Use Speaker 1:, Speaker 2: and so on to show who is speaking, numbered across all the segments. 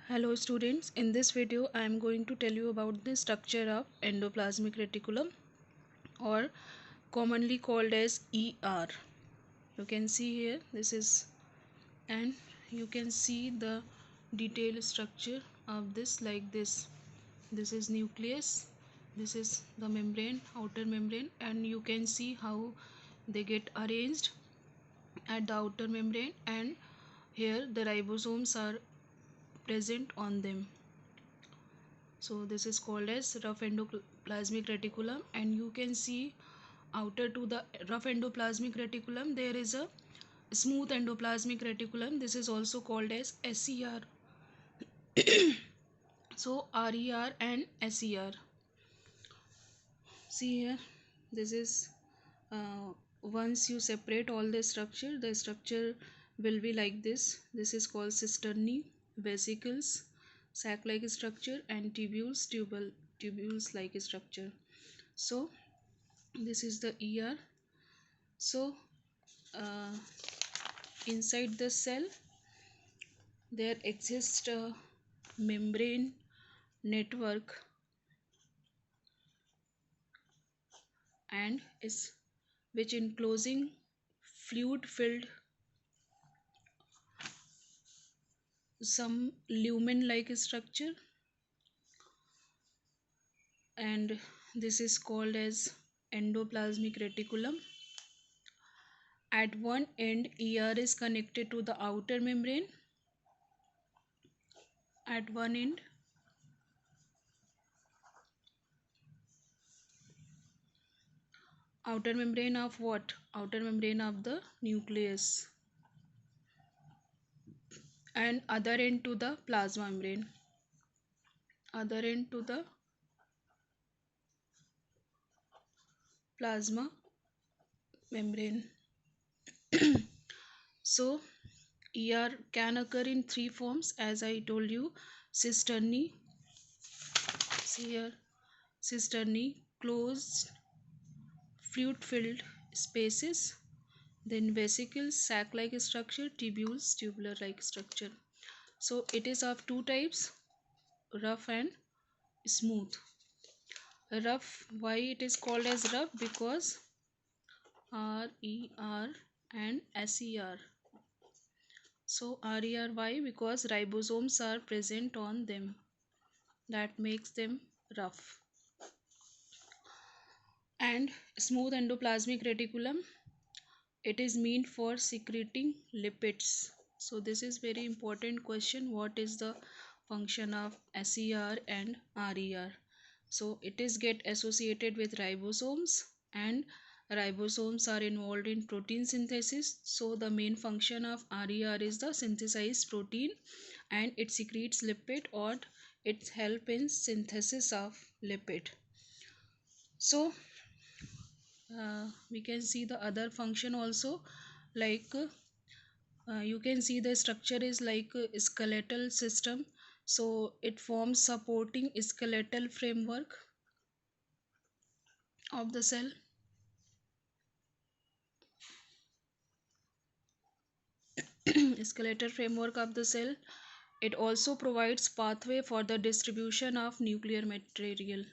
Speaker 1: Hello students, in this video I am going to tell you about the structure of endoplasmic reticulum or commonly called as ER. You can see here this is, and you can see the detailed structure of this like this. This is nucleus, this is the membrane, outer membrane, and you can see how they get arranged at the outer membrane, and here the ribosomes are present on them. So this is called as rough endoplasmic reticulum, and you can see outer to the rough endoplasmic reticulum there is a smooth endoplasmic reticulum. This is also called as SER. So RER and SER. See here, this is once you separate all the structure will be like this. This is called cisternae, vesicles, sac-like structure, and tubules, tubules like structure. So this is the ER. So uh, inside the cell there exists a membrane network and is which enclosing fluid filled some lumen like structure, and this is called as endoplasmic reticulum. At one end ER is connected to the outer membrane. At one end outer membrane of what? Outer membrane of the nucleus, and other end to the plasma membrane. Other end to the plasma membrane. So ER can occur in three forms as I told you. Cisternae, see here, cisternae, closed fluid filled spaces, then vesicles, sac like structure, tubules, tubular like structure. So it is of two types, rough and smooth. Rough, why it is called as rough? Because RER and SER. So RER, why? Because ribosomes are present on them, that makes them rough. And smooth endoplasmic reticulum, it is meant for secreting lipids. So this is very important question, what is the function of SER and RER? So it is get associated with ribosomes, and ribosomes are involved in protein synthesis. So the main function of RER is the synthesized protein, and it secretes lipid or it help in synthesis of lipid. So we can see the other function also, like you can see the structure is like a skeletal system. So it forms supporting skeletal framework of the cell. Skeletal framework of the cell. It also provides pathway for the distribution of nuclear material.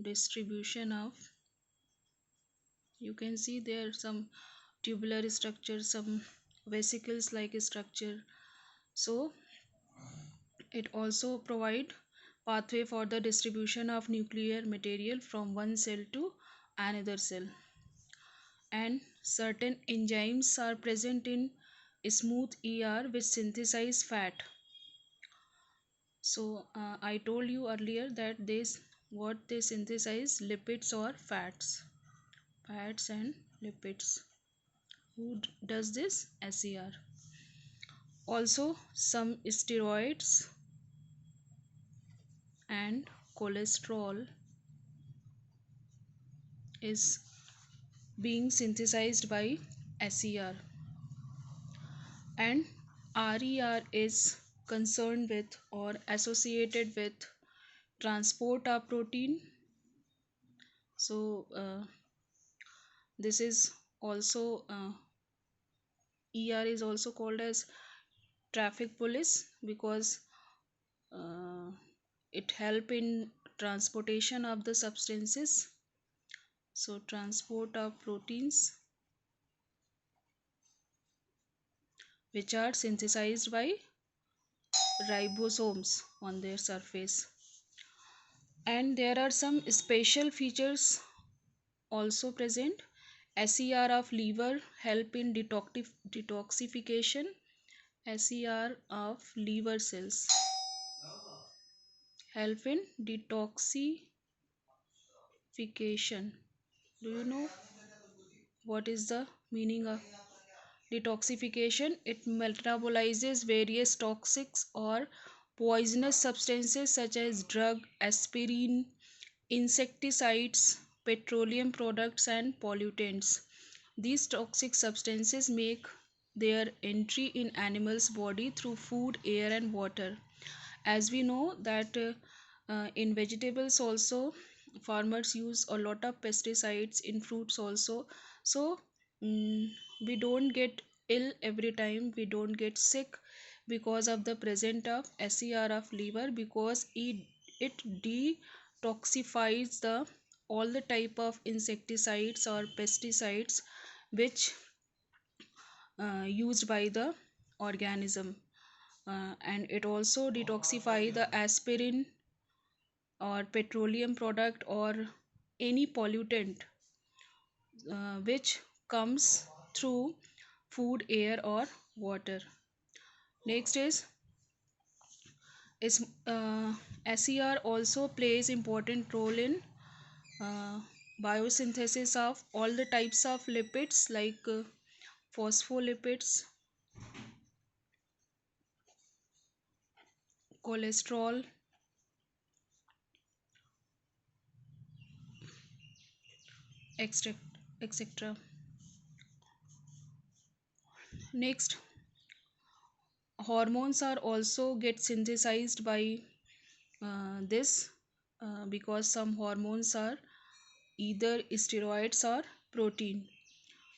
Speaker 1: Distribution of, you can see there some tubular structure, some vesicles like structure. So it also provide pathway for the distribution of nuclear material from one cell to another cell. And certain enzymes are present in smooth ER which synthesize fat. So I told you earlier that this what they synthesize, lipids or fats. Fats and lipids. Who does this? SER. Also some steroids and cholesterol is being synthesized by SER, and RER is concerned with or associated with transport of protein. So this is also ER is also called as traffic police, because uh, it help in transportation of the substances. So transport of proteins which are synthesized by ribosomes on their surface. And there are some special features also present. SER of liver help in detoxification. SER of liver cells help in detoxification. Do you know what is the meaning of detoxification? It metabolizes various toxics or poisonous substances such as drug, aspirin, insecticides, petroleum products, and pollutants. These toxic substances make their entry in animals' body through food, air, and water. As we know that in vegetables also farmers use a lot of pesticides, in fruits also. So mm, we don't get ill every time, we don't get sick because of the present of SER of liver, because it detoxifies the all the type of insecticides or pesticides which used by the organism. And it also detoxify the aspirin or petroleum product or any pollutant which comes through food, air, or water. Next is SER also plays important role in uh, biosynthesis of all the types of lipids like phospholipids, cholesterol, etc. etc. Next, hormones are also get synthesized by this because some hormones are either steroids or protein.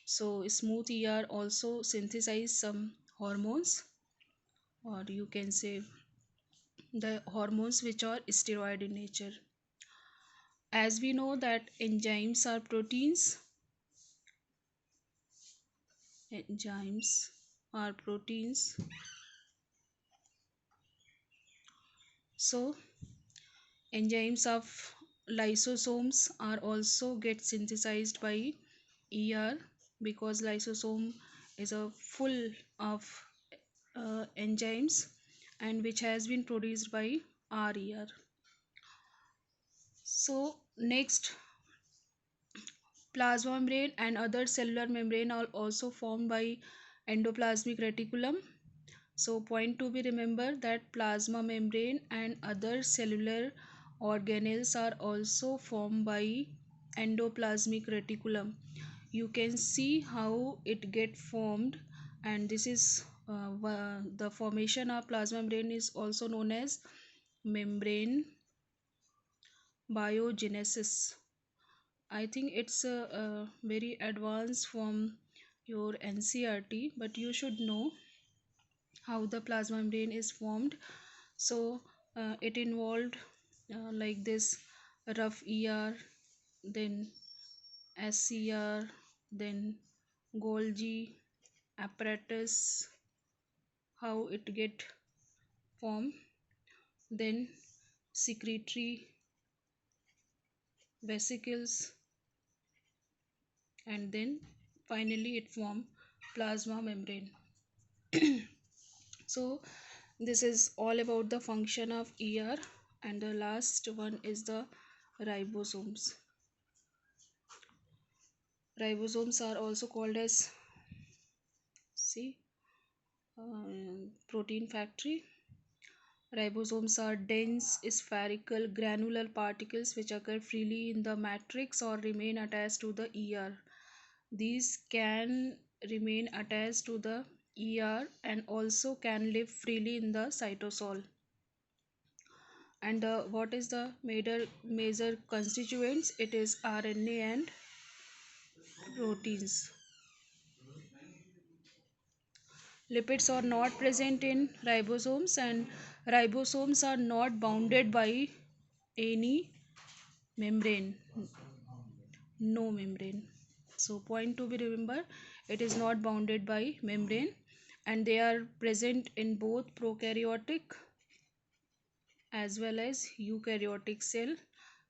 Speaker 1: So smooth ER also synthesize some hormones, or you can say the hormones which are steroid in nature. As we know that enzymes are proteins, enzymes are proteins. So enzymes of lysosomes are also get synthesized by ER, because lysosome is a full of enzymes and which has been produced by RER. So next, plasma membrane and other cellular membrane are also formed by endoplasmic reticulum. So point to be remember that plasma membrane and other cellular organelles are also formed by endoplasmic reticulum. You can see how it get formed, and this is the formation of plasma membrane is also known as membrane biogenesis. I think it's a very advanced from your NCRT, but you should know how the plasma membrane is formed. So it involved like this: rough ER, then SCR, then Golgi apparatus, how it get formed, then secretory vesicles, and then finally it form plasma membrane. So this is all about the function of ER, and the last one is the ribosomes. Ribosomes are also called as, see, protein factory. Ribosomes are dense, spherical, granular particles which occur freely in the matrix or remain attached to the ER. These can remain attached to the ER and also can live freely in the cytosol. And what is the major constituents? It is RNA and proteins. Lipids are not present in ribosomes, and ribosomes are not bounded by any membrane, no membrane. So point to be remember, it is not bounded by membrane, and they are present in both prokaryotic as well as eukaryotic cell.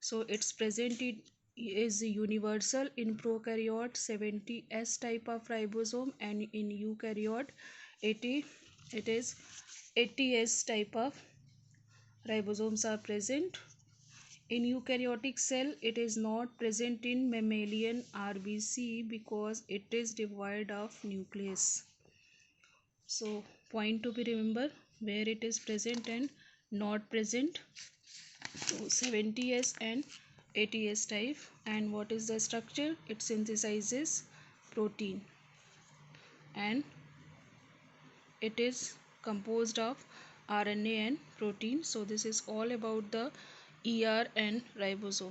Speaker 1: So its present it is universal in prokaryote 70s type of ribosome, and in eukaryote it is 80s type of ribosomes are present. In eukaryotic cell, it is not present in mammalian RBC because it is devoid of nucleus. So point to be remember where it is present and not present. So 70s and 80s type. And what is the structure? It synthesizes protein, and it is composed of RNA and protein. So this is all about the ER and ribosome.